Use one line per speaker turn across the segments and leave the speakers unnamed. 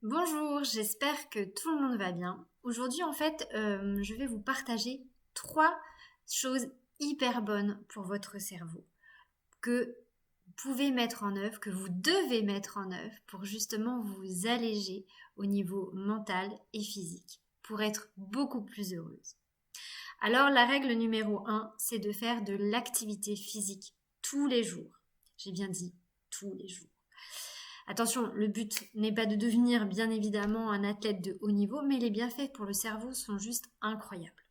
Bonjour, j'espère que tout le monde va bien. Aujourd'hui, je vais vous partager 3 choses hyper bonnes pour votre cerveau que vous pouvez mettre en œuvre, que vous devez mettre en œuvre pour justement vous alléger au niveau mental et physique, pour être beaucoup plus heureuse. Alors, la règle numéro 1, c'est de faire de l'activité physique tous les jours. J'ai bien dit tous les jours. Attention, le but n'est pas de devenir bien évidemment un athlète de haut niveau, mais les bienfaits pour le cerveau sont juste incroyables.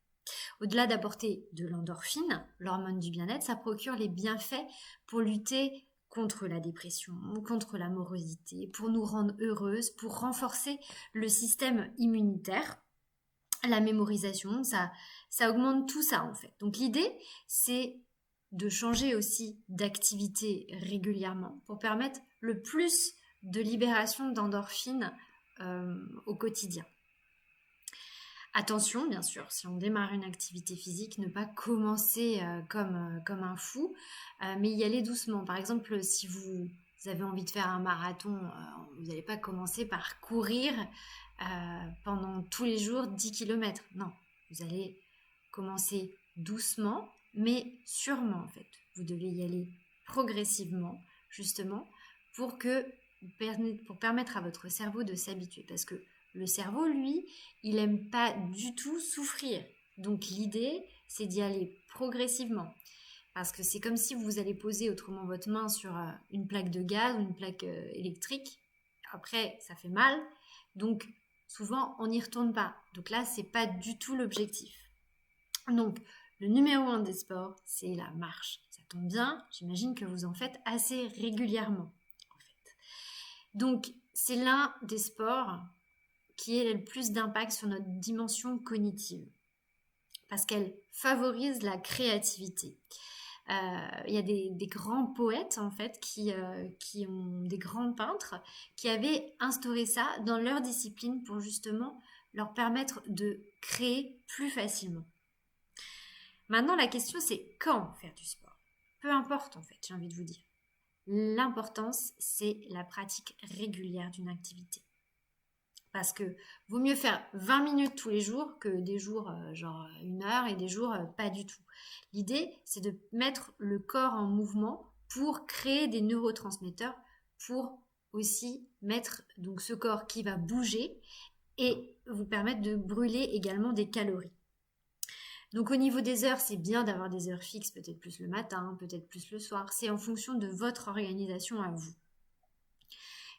Au-delà d'apporter de l'endorphine, l'hormone du bien-être, ça procure les bienfaits pour lutter contre la dépression, contre la morosité, pour nous rendre heureuses, pour renforcer le système immunitaire, la mémorisation, ça augmente tout ça en fait. Donc l'idée, c'est de changer aussi d'activité régulièrement pour permettre le plus de libération d'endorphines au quotidien. Attention, bien sûr, si on démarre une activité physique, ne pas commencer comme un fou, mais y aller doucement. Par exemple, si vous avez envie de faire un marathon, vous n'allez pas commencer par courir pendant tous les jours 10 kilomètres. Non, vous allez commencer doucement, mais sûrement en fait. Vous devez y aller progressivement, justement, pour permettre à votre cerveau de s'habituer. Parce que le cerveau, lui, il aime pas du tout souffrir. Donc l'idée, c'est d'y aller progressivement. Parce que c'est comme si vous allez poser autrement votre main sur une plaque de gaz ou une plaque électrique. Après, ça fait mal. Donc souvent, on n'y retourne pas. Donc là, c'est pas du tout l'objectif. Donc, le numéro 1 des sports, c'est la marche. Ça tombe bien, j'imagine que vous en faites assez régulièrement. En fait. Donc, c'est l'un des sports qui ait le plus d'impact sur notre dimension cognitive, parce qu'elle favorise la créativité. Il y a des grands poètes en fait qui ont des grands peintres qui avaient instauré ça dans leur discipline pour justement leur permettre de créer plus facilement. Maintenant, la question c'est quand faire du sport. Peu importe en fait, j'ai envie de vous dire. L'importance, c'est la pratique régulière d'une activité. Parce que vaut mieux faire 20 minutes tous les jours que des jours genre 1 heure et des jours pas du tout. L'idée, c'est de mettre le corps en mouvement pour créer des neurotransmetteurs, pour aussi mettre donc ce corps qui va bouger et vous permettre de brûler également des calories. Donc au niveau des heures, c'est bien d'avoir des heures fixes, peut-être plus le matin, peut-être plus le soir. C'est en fonction de votre organisation à vous.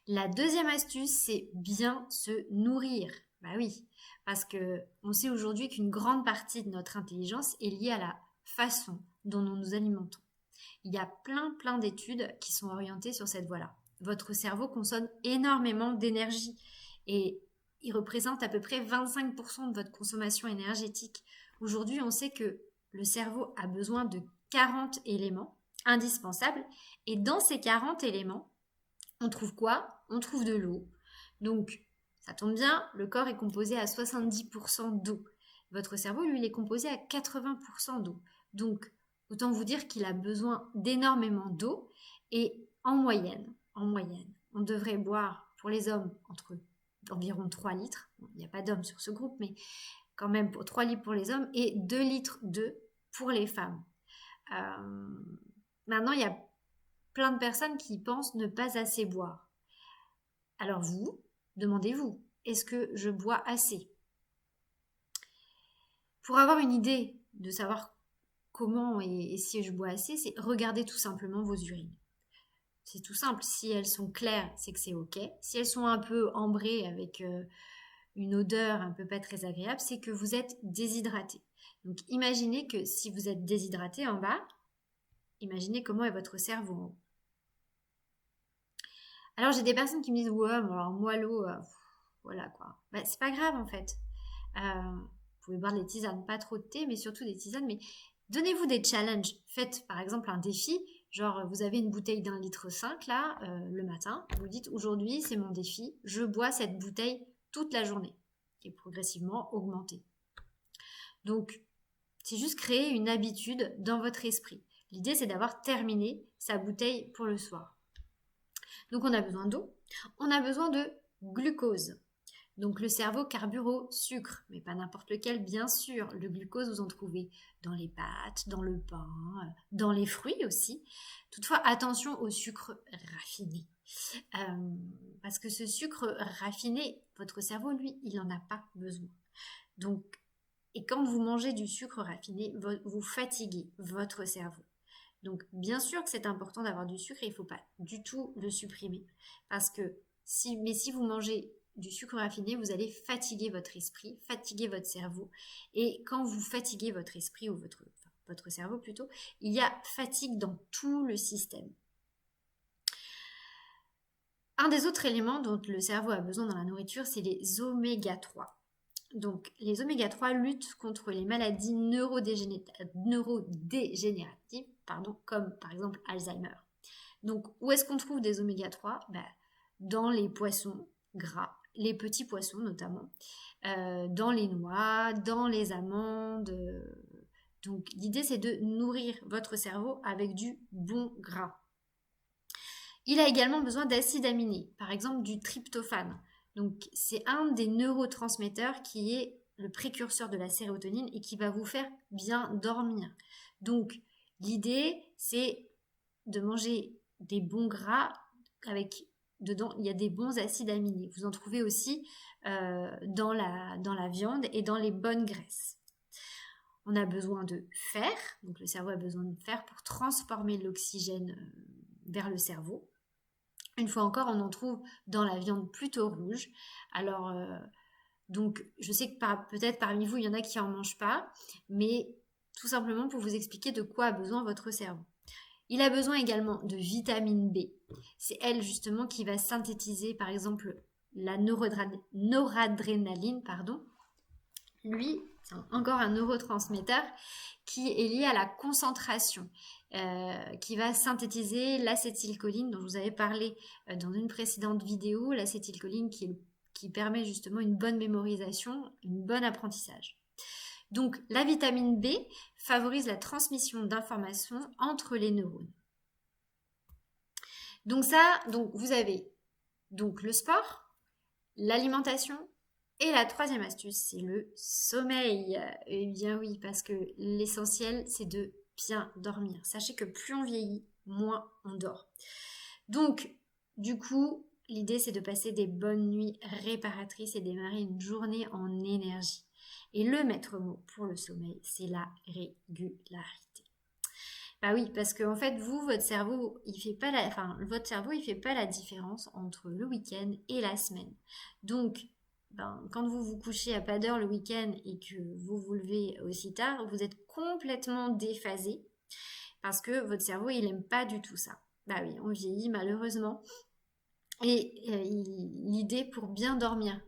La deuxième astuce, c'est bien se nourrir. Bah oui, parce que on sait aujourd'hui qu'une grande partie de notre intelligence est liée à la façon dont nous nous alimentons. Il y a plein d'études qui sont orientées sur cette voie-là. Votre cerveau consomme énormément d'énergie et il représente à peu près 25% de votre consommation énergétique. Aujourd'hui, on sait que le cerveau a besoin de 40 éléments indispensables et dans ces 40 éléments, on trouve quoi? On trouve de l'eau. Donc, ça tombe bien, le corps est composé à 70% d'eau. Votre cerveau, lui, il est composé à 80% d'eau. Donc, autant vous dire qu'il a besoin d'énormément d'eau. Et en moyenne, on devrait boire pour les hommes entre environ 3 litres. Bon, il n'y a pas d'hommes sur ce groupe, mais quand même pour 3 litres pour les hommes et 2 litres d'eau pour les femmes. Maintenant, il y a plein de personnes qui pensent ne pas assez boire. Alors vous, demandez-vous, est-ce que je bois assez? Pour avoir une idée de savoir comment et si je bois assez, c'est regarder tout simplement vos urines. C'est tout simple, si elles sont claires, c'est que c'est ok. Si elles sont un peu ambrées avec une odeur un peu pas très agréable, c'est que vous êtes déshydraté. Donc imaginez que si vous êtes déshydraté en bas, imaginez comment est votre cerveau en haut. Alors j'ai des personnes qui me disent ouais, bon, alors moi l'eau, voilà quoi. Bah, c'est pas grave en fait. Vous pouvez boire des tisanes, pas trop de thé, mais surtout des tisanes. Mais donnez-vous des challenges. Faites par exemple un défi. Genre vous avez une bouteille d'1,5 litre là le matin. Vous dites aujourd'hui c'est mon défi. Je bois cette bouteille toute la journée et progressivement augmenter. Donc c'est juste créer une habitude dans votre esprit. L'idée c'est d'avoir terminé sa bouteille pour le soir. Donc on a besoin d'eau, on a besoin de glucose. Donc le cerveau carbure au sucre, mais pas n'importe lequel bien sûr. Le glucose, vous en trouvez dans les pâtes, dans le pain, dans les fruits aussi. Toutefois, attention au sucre raffiné. Parce que ce sucre raffiné, votre cerveau, lui, il n'en a pas besoin. Donc, et quand vous mangez du sucre raffiné, vous fatiguez votre cerveau. Donc, bien sûr que c'est important d'avoir du sucre et il ne faut pas du tout le supprimer. Parce que si vous mangez du sucre raffiné, vous allez fatiguer votre esprit, fatiguer votre cerveau. Et quand vous fatiguez votre esprit ou votre cerveau plutôt, il y a fatigue dans tout le système. Un des autres éléments dont le cerveau a besoin dans la nourriture, c'est les oméga 3. Donc, les oméga 3 luttent contre les maladies neurodégénératives, comme par exemple Alzheimer. Donc, où est-ce qu'on trouve des oméga 3 ? Dans les poissons gras, les petits poissons notamment, dans les noix, dans les amandes. Donc, l'idée, c'est de nourrir votre cerveau avec du bon gras. Il a également besoin d'acides aminés, par exemple du tryptophane. Donc, c'est un des neurotransmetteurs qui est le précurseur de la sérotonine et qui va vous faire bien dormir. Donc, l'idée, c'est de manger des bons gras avec dedans, il y a des bons acides aminés. Vous en trouvez aussi dans la viande et dans les bonnes graisses. On a besoin de fer, donc le cerveau a besoin de fer pour transformer l'oxygène vers le cerveau. Une fois encore, on en trouve dans la viande plutôt rouge. Alors, donc, je sais que peut-être parmi vous, il y en a qui n'en mangent pas, mais tout simplement pour vous expliquer de quoi a besoin votre cerveau. Il a besoin également de vitamine B. C'est elle justement qui va synthétiser par exemple la noradrénaline. Lui, c'est encore un neurotransmetteur qui est lié à la concentration, qui va synthétiser l'acétylcholine dont je vous avais parlé dans une précédente vidéo, l'acétylcholine qui permet justement une bonne mémorisation, un bon apprentissage. Donc, la vitamine B favorise la transmission d'informations entre les neurones. Donc vous avez donc le sport, l'alimentation et la troisième astuce, c'est le sommeil. Eh bien oui, parce que l'essentiel, c'est de bien dormir. Sachez que plus on vieillit, moins on dort. Donc, du coup, l'idée, c'est de passer des bonnes nuits réparatrices et démarrer une journée en énergie. Et le maître mot pour le sommeil, c'est la régularité. Bah oui, parce qu'en fait, votre cerveau, il fait pas la différence entre le week-end et la semaine. Donc, quand vous vous couchez à pas d'heure le week-end et que vous vous levez aussi tard, vous êtes complètement déphasé parce que votre cerveau, il aime pas du tout ça. Bah oui, on vieillit malheureusement. Et l'idée pour bien dormir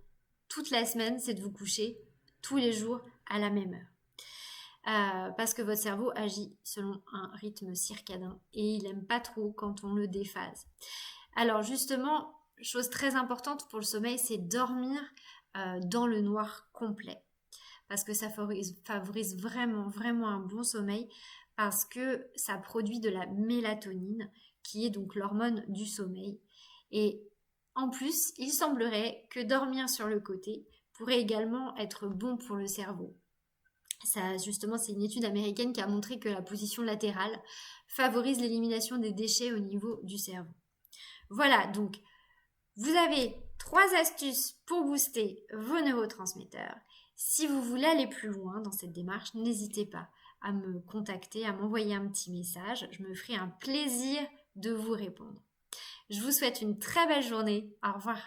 toute la semaine, c'est de vous coucher tous les jours à la même heure. Parce que votre cerveau agit selon un rythme circadien et il n'aime pas trop quand on le déphase. Alors justement, chose très importante pour le sommeil, c'est dormir dans le noir complet. Parce que ça favorise vraiment, vraiment un bon sommeil parce que ça produit de la mélatonine qui est donc l'hormone du sommeil. Et en plus, il semblerait que dormir sur le côté pourrait également être bon pour le cerveau. Ça, justement, c'est une étude américaine qui a montré que la position latérale favorise l'élimination des déchets au niveau du cerveau. Voilà, donc vous avez 3 astuces pour booster vos neurotransmetteurs. Si vous voulez aller plus loin dans cette démarche, n'hésitez pas à me contacter, à m'envoyer un petit message. Je me ferai un plaisir de vous répondre. Je vous souhaite une très belle journée. Au revoir.